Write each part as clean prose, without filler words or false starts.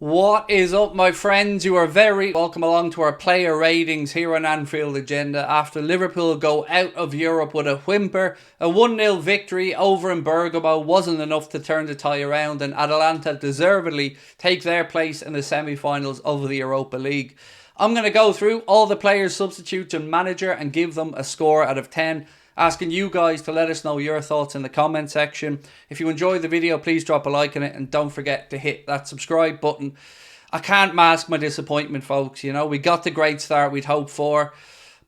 What is up, my friends? You are very welcome along to our player ratings here on Anfield Agenda after Liverpool go out of Europe with a whimper. A 1-0 victory over in Bergamo wasn't enough to turn the tie around, and Atalanta deservedly take their place in the semi-finals of the Europa League. I'm going to go through all the players, substitutes and manager and give them a score out of 10. Asking you guys to let us know your thoughts in the comment section. If you enjoyed the video, please drop a like on it and don't forget to hit that subscribe button. I can't mask my disappointment, folks. You know, we got the great start we'd hoped for.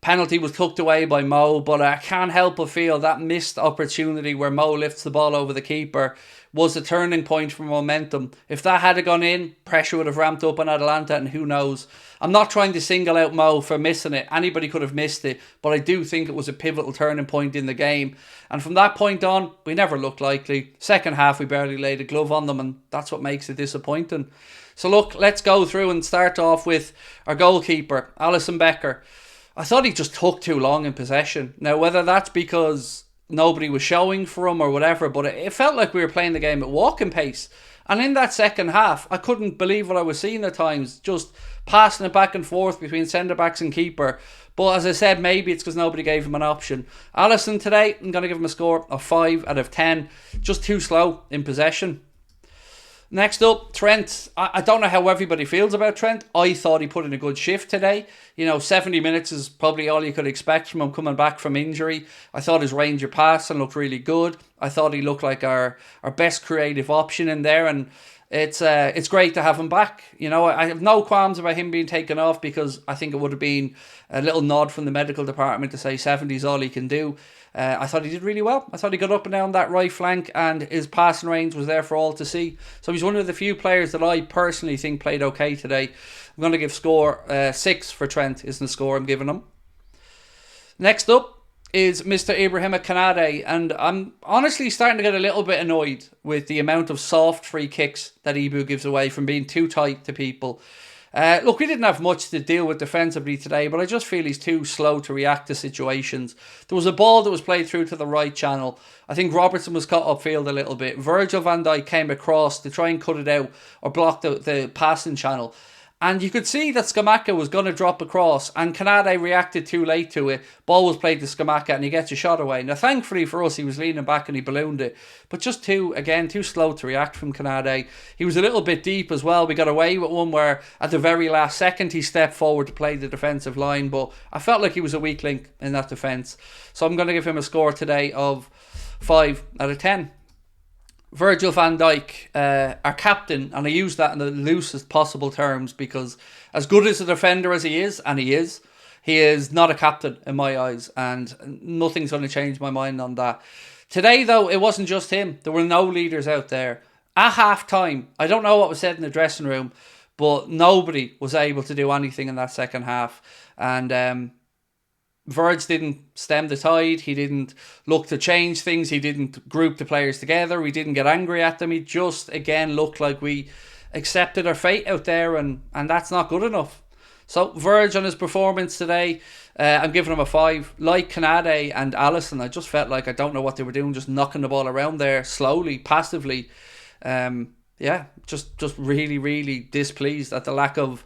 Penalty was tucked away by Mo, but I can't help but feel that missed opportunity where Mo lifts the ball over the keeper was a turning point for momentum. If that had gone in, pressure would have ramped up on Atalanta, and who knows. I'm not trying to single out Mo for missing it. Anybody could have missed it, but I do think it was a pivotal turning point in the game. And from that point on, we never looked likely. Second half, we barely laid a glove on them, and that's what makes it disappointing. So look, let's go through and start off with our goalkeeper, Alisson Becker. I thought he just took too long in possession. Now, whether that's because nobody was showing for him or whatever, but it felt like we were playing the game at walking pace. And in that second half, I couldn't believe what I was seeing at times, just passing it back and forth between centre-backs and keeper. But as I said, maybe it's because nobody gave him an option. Alisson today, I'm going to give him a score of 5 out of 10. Just too slow in possession. Next up, Trent. I don't know how everybody feels about Trent. I thought he put in a good shift today. 70 minutes is probably all you could expect from him coming back from injury. I thought his range of passing looked really good. I thought he looked like our best creative option in there, and it's great to have him back. I have no qualms about him being taken off because I think it would have been a little nod from the medical department to say 70 is all he can do. I thought he did really well. I thought he got up and down that right flank and his passing range was there for all to see. So he's one of the few players that I personally think played okay today. I'm going to give score 6 for Trent is the score I'm giving him. Next up is Mr. Ibrahima Konate, and I'm honestly starting to get a little bit annoyed with the amount of soft free kicks that Ibu gives away from being too tight to people. Look, we didn't have much to deal with defensively today, but I just feel he's too slow to react to situations. There was a ball that was played through to the right channel. I think Robertson was caught upfield a little bit. Virgil van Dijk came across to try and cut it out or block the passing channel. And you could see that Scamacca was going to drop across, and Konate reacted too late to it. Ball was played to Scamacca and he gets a shot away. Now, thankfully for us, he was leaning back and he ballooned it. But just too slow to react from Konate. He was a little bit deep as well. We got away with one where at the very last second he stepped forward to play the defensive line. But I felt like he was a weak link in that defence. So I'm going to give him a score today of 5 out of 10. Virgil van Dijk, our captain, and I use that in the loosest possible terms because as good as a defender as he is, and he is not a captain in my eyes, and nothing's going to change my mind on that. Today, though, it wasn't just him. There were no leaders out there. At half-time, I don't know what was said in the dressing room, but nobody was able to do anything in that second half. And Verge didn't stem the tide. He didn't look to change things. He didn't group the players together. We didn't get angry at them. He just, again, looked like we accepted our fate out there, and that's not good enough. So, Verge on his performance today, I'm giving him a 5. Like Konate and Alisson, I just felt like I don't know what they were doing, just knocking the ball around there slowly, passively. Just really, really displeased at the lack of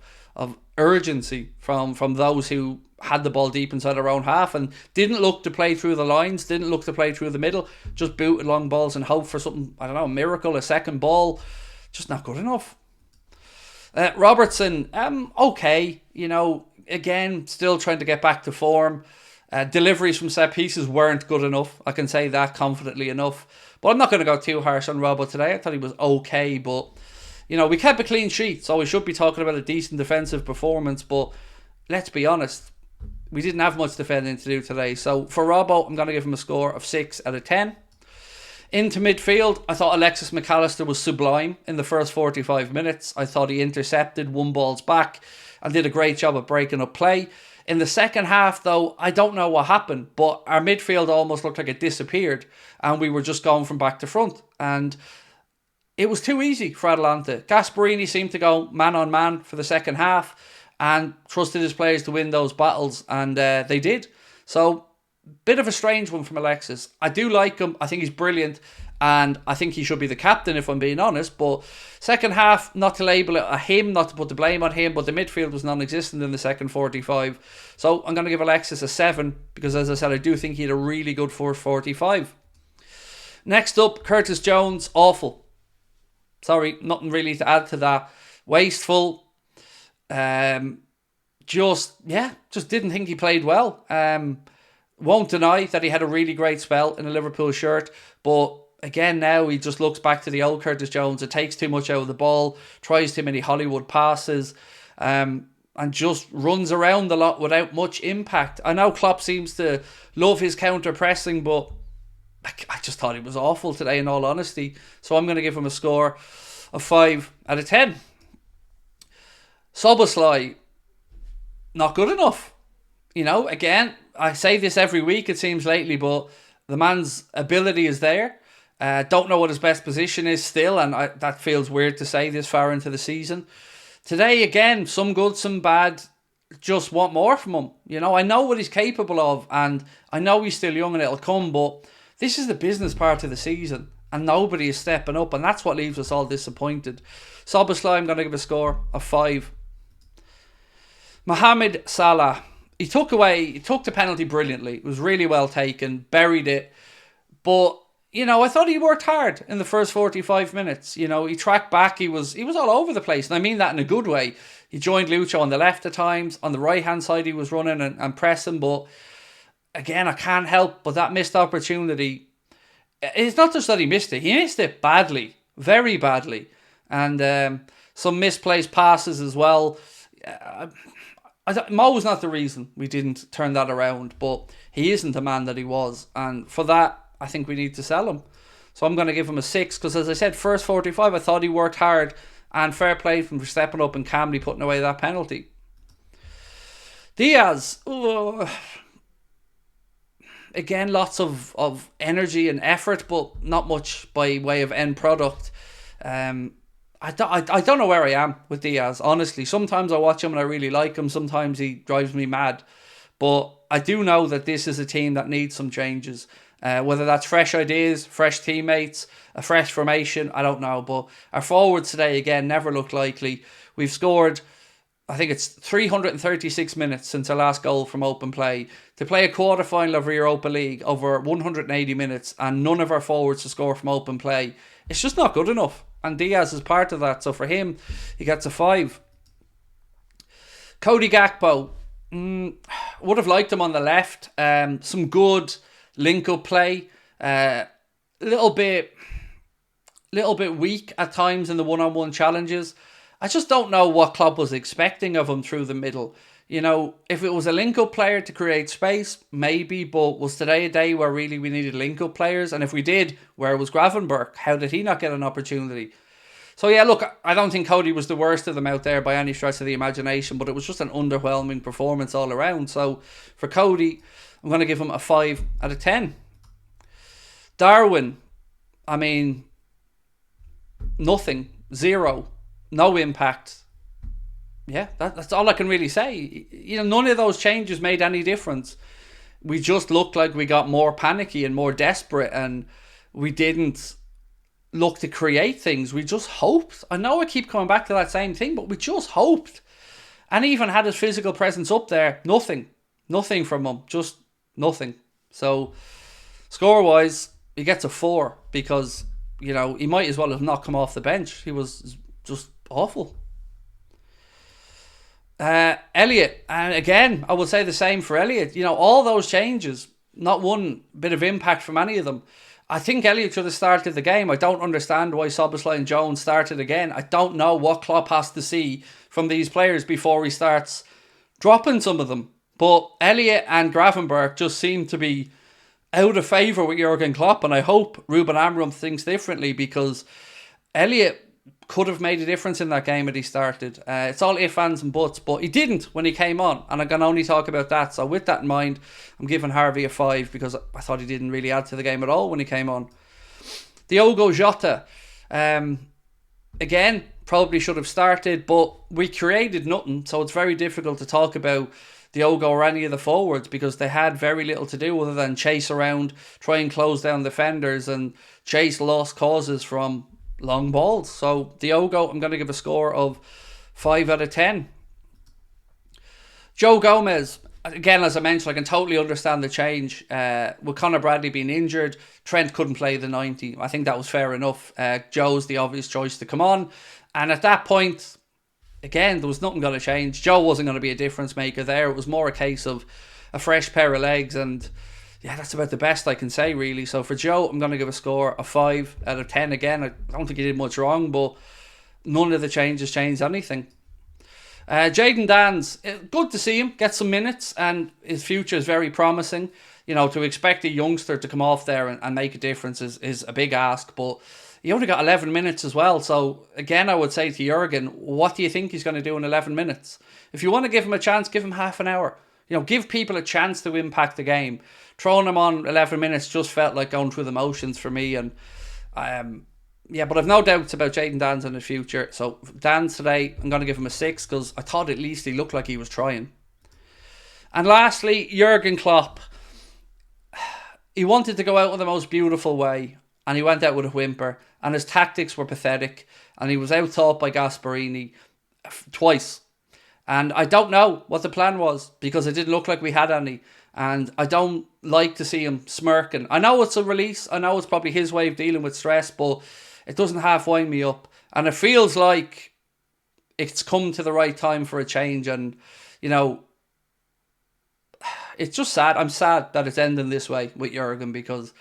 urgency from those who had the ball deep inside their own half and didn't look to play through the lines, didn't look to play through the middle, just booted long balls and hope for something, I don't know, a miracle, a second ball. Just not good enough. Robertson, okay, again, still trying to get back to form. Deliveries from set pieces weren't good enough. I can say that confidently enough. But I'm not going to go too harsh on Robbo today. I thought he was okay, but we kept a clean sheet, so we should be talking about a decent defensive performance. But let's be honest, we didn't have much defending to do today. So for Robbo, I'm going to give him a score of 6 out of 10. Into midfield, I thought Alexis McAllister was sublime in the first 45 minutes. I thought he intercepted, won balls back, and did a great job of breaking up play. In the second half, though, I don't know what happened, but our midfield almost looked like it disappeared, and we were just going from back to front. And it was too easy for Atalanta. Gasperini seemed to go man-on-man for the second half and trusted his players to win those battles, and they did. So, bit of a strange one from Alexis. I do like him. I think he's brilliant. And I think he should be the captain, if I'm being honest. But second half, not to label it a him, not to put the blame on him, but the midfield was non-existent in the second 45. So I'm going to give Alexis a 7, because as I said, I do think he had a really good first 45. Next up, Curtis Jones, awful. Sorry, nothing really to add to that. Wasteful. Just didn't think he played well. Won't deny that he had a really great spell in a Liverpool shirt, but again, now he just looks back to the old Curtis Jones. It takes too much out of the ball, tries too many Hollywood passes, and just runs around a lot without much impact. I know Klopp seems to love his counter-pressing, but I just thought he was awful today, in all honesty. So I'm going to give him a score of 5 out of 10. SZOBOSZLAI, not good enough. Again, I say this every week, it seems lately, but the man's ability is there. Don't know what his best position is still, and that feels weird to say this far into the season. Today, again, some good, some bad. Just want more from him. I know what he's capable of, and I know he's still young and it'll come, but this is the business part of the season, and nobody is stepping up, and that's what leaves us all disappointed. SZOBOSZLAI, I'm going to give a score of 5. Mohamed Salah. He took the penalty brilliantly. It was really well taken, buried it, but I thought he worked hard in the first 45 minutes. He tracked back. He was all over the place. And I mean that in a good way. He joined Lucho on the left at times. On the right-hand side, he was running and pressing. But again, I can't help but that missed opportunity. It's not just that he missed it. He missed it badly. Very badly. And some misplaced passes as well. Mo was not the reason we didn't turn that around. But he isn't the man that he was. And for that, I think we need to sell him. So I'm going to give him a 6, because as I said, first 45, I thought he worked hard, and fair play for stepping up and calmly putting away that penalty. Diaz, again, lots of energy and effort, but not much by way of end product. I don't know where I am with Diaz, honestly. Sometimes I watch him and I really like him. Sometimes he drives me mad. But I do know that this is a team that needs some changes. Whether that's fresh ideas, fresh teammates, a fresh formation, I don't know. But our forwards today, again, never looked likely. We've scored, I think it's 336 minutes since our last goal from open play. To play a quarter-final of Europa League over 180 minutes and none of our forwards to score from open play, it's just not good enough. And Diaz is part of that. So for him, he gets a 5. Cody Gakpo, would have liked him on the left. Some good link-up play. Little bit weak at times in the one-on-one challenges. I just don't know what Klopp was expecting of him through the middle. If it was a link-up player to create space, maybe, but was today a day where really we needed link-up players? And if we did, where was Gravenberch? How did he not get an opportunity? So yeah, look, I don't think Cody was the worst of them out there by any stretch of the imagination, but it was just an underwhelming performance all around. So for Cody, I'm going to give him a 5 out of 10. Darwin, I mean, nothing, 0, no impact. Yeah, that's all I can really say. None of those changes made any difference. We just looked like we got more panicky and more desperate, and we didn't look to create things. We just hoped. I know I keep coming back to that same thing, but we just hoped. And even had his physical presence up there, nothing from him, just nothing. So score-wise, he gets a 4 because, he might as well have not come off the bench. He was just awful. Elliot, and again, I will say the same for Elliot. All those changes, not one bit of impact from any of them. I think Elliot should have started the game. I don't understand why SZOBOSZLAI and Jones started again. I don't know what Klopp has to see from these players before he starts dropping some of them. But Elliot and Gravenberch just seem to be out of favour with Jurgen Klopp, and I hope Ruben Amorim thinks differently, because Elliot could have made a difference in that game that he started. It's all ifs, ands and buts, but he didn't when he came on, and I can only talk about that. So with that in mind, I'm giving Harvey a 5 because I thought he didn't really add to the game at all when he came on. Diogo Jota, again, probably should have started, but we created nothing, so it's very difficult to talk about Diogo or any of the forwards, because they had very little to do other than chase around, try and close down defenders and chase lost causes from long balls. So Diogo, I'm going to give a score of 5 out of 10. Joe Gomez, again, as I mentioned, I can totally understand the change. With Conor Bradley being injured, Trent couldn't play the 90. I think that was fair enough. Joe's the obvious choice to come on. And at that point, again, there was nothing going to change. Joe wasn't going to be a difference maker there. It was more a case of a fresh pair of legs. And yeah, that's about the best I can say, really. So for Joe, I'm going to give a score of 5 out of 10. Again, I don't think he did much wrong, but none of the changes changed anything. Jayden Danns, good to see him get some minutes, and his future is very promising. You know, to expect a youngster to come off there and make a difference is a big ask, but he only got 11 minutes as well. So again, I would say to Jurgen, what do you think he's going to do in 11 minutes? If you want to give him a chance, give him half an hour. You know, give people a chance to impact the game. Throwing him on 11 minutes just felt like going through the motions for me. And yeah, but I've no doubts about Jayden Danns in the future. So Danns today, I'm going to give him a 6 because I thought at least he looked like he was trying. And lastly, Jurgen Klopp. He wanted to go out in the most beautiful way, and he went out with a whimper, and his tactics were pathetic, and he was out-thought by Gasperini twice. And I don't know what the plan was, because it didn't look like we had any. And I don't like to see him smirking. I know it's a release. I know it's probably his way of dealing with stress, but it doesn't half wind me up. And it feels like it's come to the right time for a change. And, you know, it's just sad. I'm sad that it's ending this way with Jurgen, because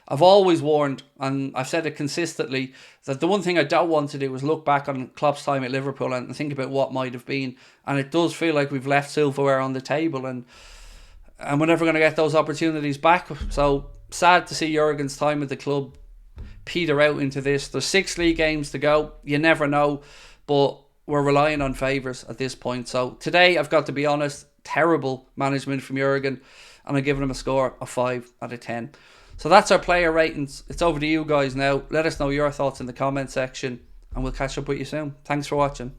I've always warned, and I've said it consistently, that the one thing I don't want to do is look back on Klopp's time at Liverpool and think about what might have been. And it does feel like we've left silverware on the table, and we're never going to get those opportunities back. So sad to see Jurgen's time at the club peter out into this. There's 6 league games to go. You never know, but we're relying on favours at this point. So today, I've got to be honest, terrible management from Jurgen, and I'm giving him a score of 5 out of 10. So that's our player ratings. It's over to you guys now. Let us know your thoughts in the comment section, and we'll catch up with you soon. Thanks for watching.